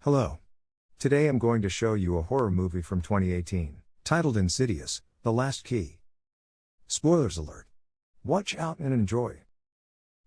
Hello. Today I'm going to show you a horror movie from 2018, titled Insidious, The Last Key. Spoilers alert. Watch out and enjoy.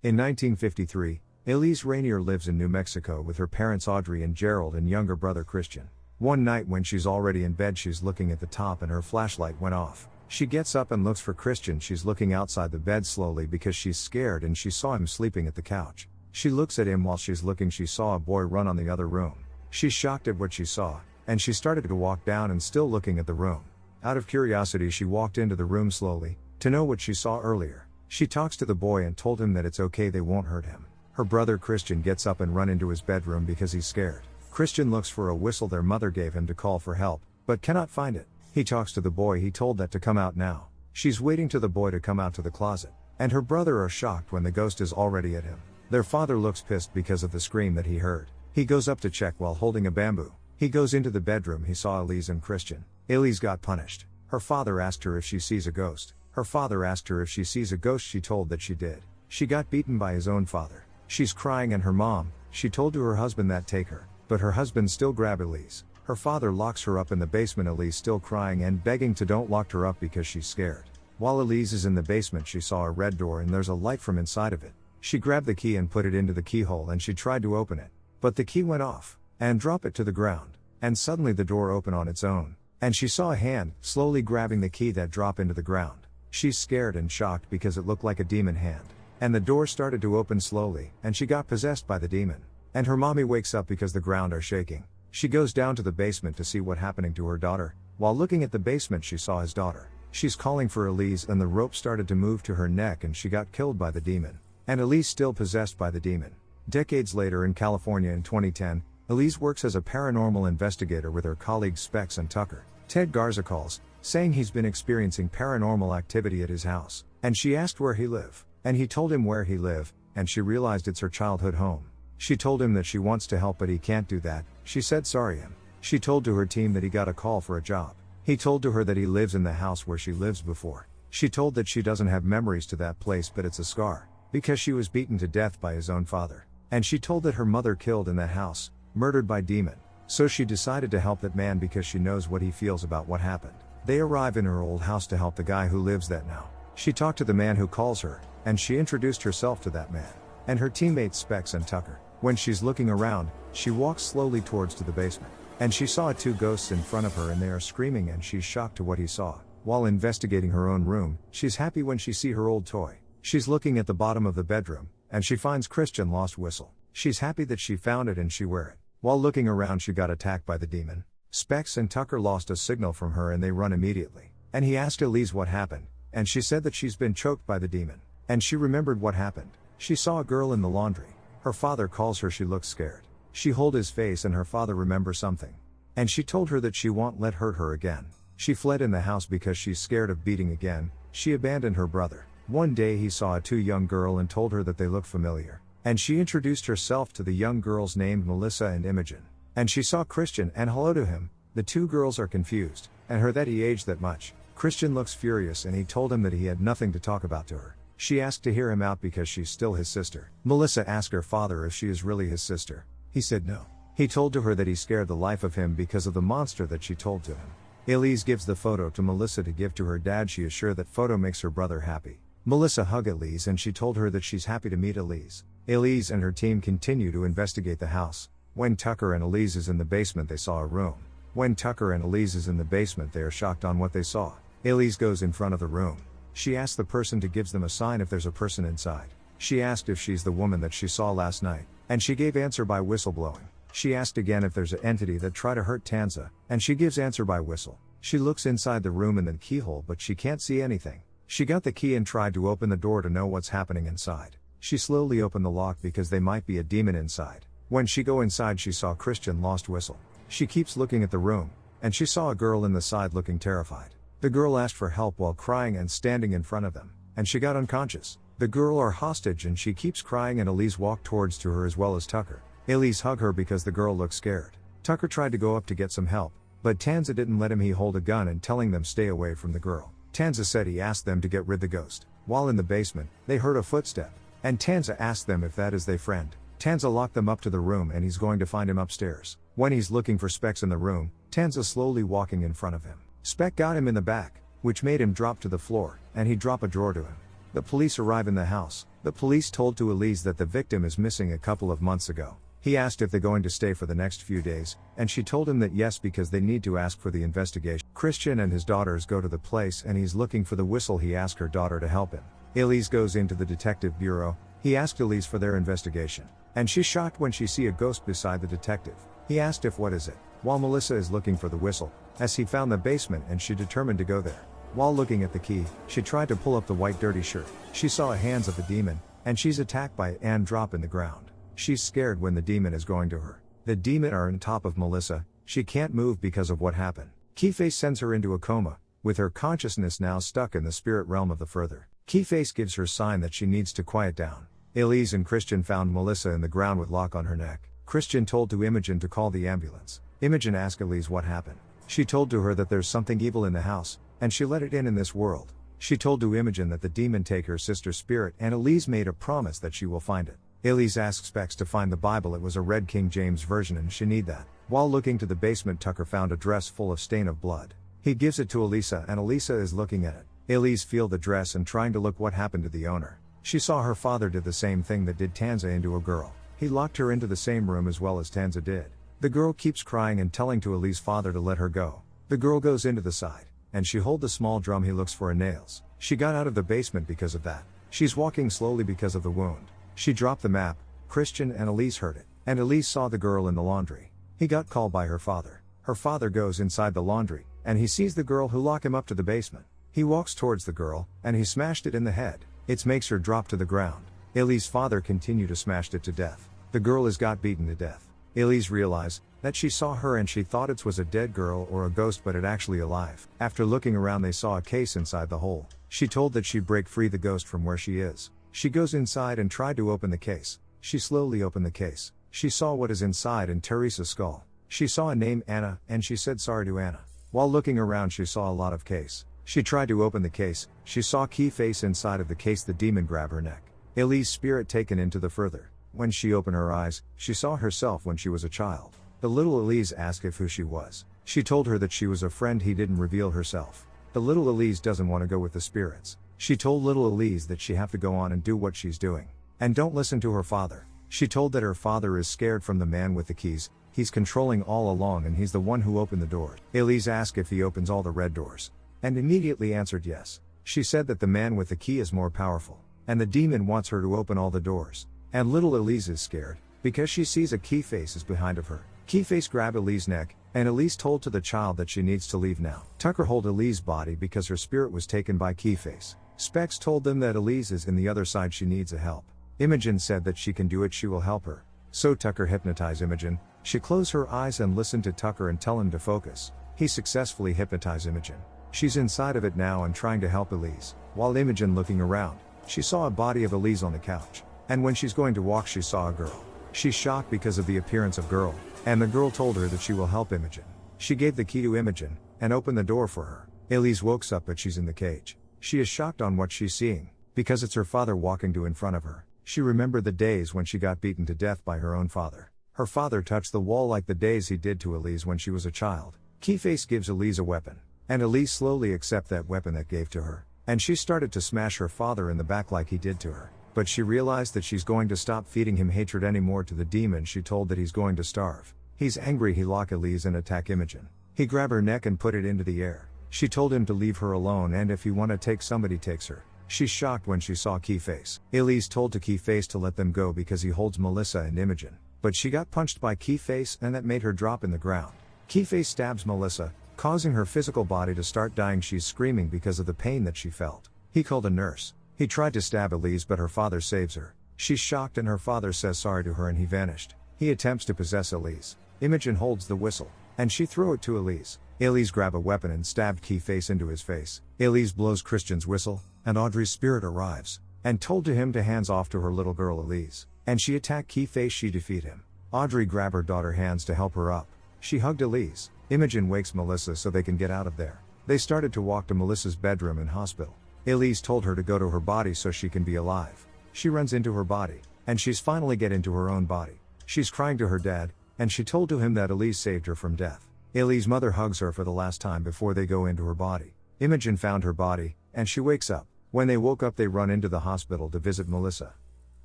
In 1953, Elise Rainier lives in New Mexico with her parents Audrey and Gerald and younger brother Christian. One night when she's already in bed, she's looking at the top and her flashlight went off. She gets up and looks for Christian. She's looking outside the bed slowly because she's scared and she saw him sleeping at the couch. She looks at him. While she's looking, she saw a boy run on the other room. She's shocked at what she saw, and she started to walk down and still looking at the room. Out of curiosity, she walked into the room slowly, to know what she saw earlier. She talks to the boy and told him that it's okay, they won't hurt him. Her brother Christian gets up and run into his bedroom because he's scared. Christian looks for a whistle their mother gave him to call for help, but cannot find it. He talks to the boy. He told that to come out now. She's waiting to the boy to come out to the closet, and her brother are shocked when the ghost is already at him. Their father looks pissed because of the scream that he heard. He goes up to check while holding a bamboo. He goes into the bedroom. He saw Elise and Christian. Elise got punished. Her father asked her if she sees a ghost. Her father asked her if she sees a ghost. She told that she did. She got beaten by his own father. She's crying, and her mom, she told to her husband that take her, but her husband still grab Elise. Her father locks her up in the basement. Elise still crying and begging to don't lock her up because she's scared. While Elise is in the basement, she saw a red door and there's a light from inside of it. She grabbed the key and put it into the keyhole and she tried to open it. But the key went off, and dropped it to the ground, and suddenly the door opened on its own, and she saw a hand, slowly grabbing the key that dropped into the ground. She's scared and shocked because it looked like a demon hand, and the door started to open slowly, and she got possessed by the demon. And her mommy wakes up because the ground are shaking. She goes down to the basement to see what's happening to her daughter. While looking at the basement, she saw his daughter. She's calling for Elise, and the rope started to move to her neck and she got killed by the demon. And Elise still possessed by the demon. Decades later in California in 2010, Elise works as a paranormal investigator with her colleagues Specs and Tucker. Ted Garza calls, saying he's been experiencing paranormal activity at his house, and she asked where he live, and he told him where he live, and she realized it's her childhood home. She told him that she wants to help but he can't do that. She said sorry him. She told to her team that he got a call for a job. He told to her that he lives in the house where she lives before. She told that she doesn't have memories to that place, but it's a scar, because she was beaten to death by his own father. And she told that her mother killed in that house, murdered by demon. So she decided to help that man because she knows what he feels about what happened. They arrive in her old house to help the guy who lives that now. She talked to the man who calls her, and she introduced herself to that man, and her teammates Specs and Tucker. When she's looking around, she walks slowly towards to the basement, and she saw two ghosts in front of her and they are screaming, and she's shocked to what he saw. While investigating her own room, she's happy when she see her old toy. She's looking at the bottom of the bedroom, and she finds Christian lost whistle. She's happy that she found it and she wear it. While looking around, she got attacked by the demon. Specs and Tucker lost a signal from her and they run immediately. And he asked Elise what happened, and she said that she's been choked by the demon. And she remembered what happened. She saw a girl in the laundry. Her father calls her. She looks scared. She hold his face and her father remembers something. And she told her that she won't let hurt her again. She fled in the house because she's scared of beating again. She abandoned her brother. One day he saw a two young girl and told her that they looked familiar. And she introduced herself to the young girls named Melissa and Imogen. And she saw Christian and hello to him. The two girls are confused, and her that he aged that much. Christian looks furious and he told him that he had nothing to talk about to her. She asked to hear him out because she's still his sister. Melissa asked her father if she is really his sister. He said no. He told to her that he scared the life of him because of the monster that she told to him. Elise gives the photo to Melissa to give to her dad. She is sure that photo makes her brother happy. Melissa hugged Elise and she told her that she's happy to meet Elise. Elise and her team continue to investigate the house. When Tucker and Elise is in the basement, they saw a room. When Tucker and Elise is in the basement, they are shocked on what they saw. Elise goes in front of the room. She asks the person to gives them a sign if there's a person inside. She asked if she's the woman that she saw last night, and she gave answer by whistleblowing. She asked again if there's an entity that try to hurt Tanza, and she gives answer by whistle. She looks inside the room in the keyhole but she can't see anything. She got the key and tried to open the door to know what's happening inside. She slowly opened the lock because they might be a demon inside. When she go inside, she saw Christian lost whistle. She keeps looking at the room, and she saw a girl in the side looking terrified. The girl asked for help while crying and standing in front of them, and she got unconscious. The girl are hostage and she keeps crying, and Elise walked towards to her as well as Tucker. Elise hugged her because the girl looked scared. Tucker tried to go up to get some help, but Tanza didn't let him. He hold a gun and telling them stay away from the girl. Tanza said he asked them to get rid the ghost. While in the basement, they heard a footstep, and Tanza asked them if that is their friend. Tanza locked them up to the room and he's going to find him upstairs. When he's looking for Specs in the room, Tanza slowly walking in front of him. Spec got him in the back, which made him drop to the floor, and he drop a drawer to him. The police arrive in the house. The police told to Elise that the victim is missing a couple of months ago. He asked if they're going to stay for the next few days, and she told him that yes because they need to ask for the investigation. Christian and his daughters go to the place and he's looking for the whistle. He asked her daughter to help him. Elise goes into the detective bureau. He asked Elise for their investigation, and she's shocked when she see a ghost beside the detective. He asked if what is it, while Melissa is looking for the whistle, as he found the basement and she determined to go there. While looking at the key, she tried to pull up the white dirty shirt. She saw a hands of the demon, and she's attacked by it and drop in the ground. She's scared when the demon is going to her. The demon are on top of Melissa. She can't move because of what happened. Keyface sends her into a coma, with her consciousness now stuck in the spirit realm of the further. Keyface gives her sign that she needs to quiet down. Elise and Christian found Melissa in the ground with Locke on her neck. Christian told to Imogen to call the ambulance. Imogen asked Elise what happened. She told to her that there's something evil in the house, and she let it in this world. She told to Imogen that the demon take her sister's spirit, and Elise made a promise that she will find it. Elise asked Specs to find the Bible. It was a red King James version and she need that. While looking to the basement, Tucker found a dress full of stain of blood. He gives it to Elisa and Elisa is looking at it. Elise feel the dress and trying to look what happened to the owner. She saw her father did the same thing that did Tanza into a girl. He locked her into the same room as well as Tanza did. The girl keeps crying and telling to Elise's father to let her go. The girl goes into the side, and she hold the small drum. He looks for her nails. She got out of the basement because of that. She's walking slowly because of the wound. She dropped the map. Christian and Elise heard it, and Elise saw the girl in the laundry. He got called by her father. Her father goes inside the laundry, and he sees the girl who lock him up to the basement. He walks towards the girl, and he smashed it in the head. It makes her drop to the ground. Elise's father continue to smash it to death. The girl is got beaten to death. Elise realized that she saw her and she thought it was a dead girl or a ghost, but it actually alive. After looking around, they saw a case inside the hole. She told that she'd break free the ghost from where she is. She goes inside and tried to open the case. She slowly opened the case. She saw what is inside in Teresa's skull. She saw a name Anna, and she said sorry to Anna. While looking around, she saw a lot of case. She tried to open the case. She saw Keyface inside of the case. The demon grabbed her neck. Elise's spirit taken into the further. When she opened her eyes, she saw herself when she was a child. The little Elise asked who she was. She told her that she was a friend. He didn't reveal herself. The little Elise doesn't want to go with the spirits. She told little Elise that she have to go on and do what she's doing. And don't listen to her father. She told that her father is scared from the man with the keys. He's controlling all along and he's the one who opened the doors. Elise asked if he opens all the red doors, and immediately answered yes. She said that the man with the key is more powerful, and the demon wants her to open all the doors. And little Elise is scared, because she sees a Keyface is behind of her. Keyface grabbed Elise's neck, and Elise told to the child that she needs to leave now. Tucker hold Elise's body because her spirit was taken by Keyface. Specs told them that Elise is in the other side. She needs a help. Imogen said that she can do it. She will help her. So Tucker hypnotized Imogen. She closed her eyes and listened to Tucker and tell him to focus. He successfully hypnotized Imogen. She's inside of it now and trying to help Elise. While Imogen looking around, she saw a body of Elise on the couch. And when she's going to walk, she saw a girl. She's shocked because of the appearance of girl, and the girl told her that she will help Imogen. She gave the key to Imogen, and opened the door for her. Elise wakes up but she's in the cage. She is shocked on what she's seeing, because it's her father walking to in front of her. She remembered the days when she got beaten to death by her own father. Her father touched the wall like the days he did to Elise when she was a child. Keyface gives Elise a weapon, and Elise slowly accepts that weapon that gave to her, and she started to smash her father in the back like he did to her. But she realized that she's going to stop feeding him hatred anymore to the demon. She told that he's going to starve. He's angry. He lock Elise and attack Imogen. He grab her neck and put it into the air. She told him to leave her alone, and if he want to take somebody, takes her. She's shocked when she saw Keyface. Elise told to Keyface to let them go because he holds Melissa and Imogen. But she got punched by Keyface and that made her drop in the ground. Keyface stabs Melissa, causing her physical body to start dying. She's screaming because of the pain that she felt. He called a nurse. He tried to stab Elise but her father saves her. She's shocked and her father says sorry to her and he vanished. He attempts to possess Elise. Imogen holds the whistle, and she threw it to Elise. Elise grabbed a weapon and stabbed Keyface into his face. Elise blows Christian's whistle, and Audrey's spirit arrives, and told to him to hands off to her little girl Elise. And she attacked Keyface. She defeat him. Audrey grabbed her daughter hands to help her up. She hugged Elise. Imogen wakes Melissa so they can get out of there. They started to walk to Melissa's bedroom in hospital. Elise told her to go to her body so she can be alive. She runs into her body, and she's finally get into her own body. She's crying to her dad, and she told to him that Elise saved her from death. Elise's mother hugs her for the last time before they go into her body. Imogen found her body, and she wakes up. When they woke up they run into the hospital to visit Melissa.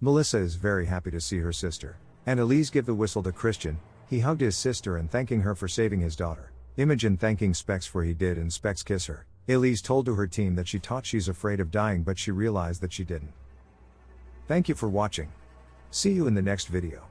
Melissa is very happy to see her sister. And Elise give the whistle to Christian. He hugged his sister and thanking her for saving his daughter. Imogen thanking Specs for he did and Specs kiss her. Elise told to her team that she thought she's afraid of dying but she realized that she didn't. Thank you for watching. See you in the next video.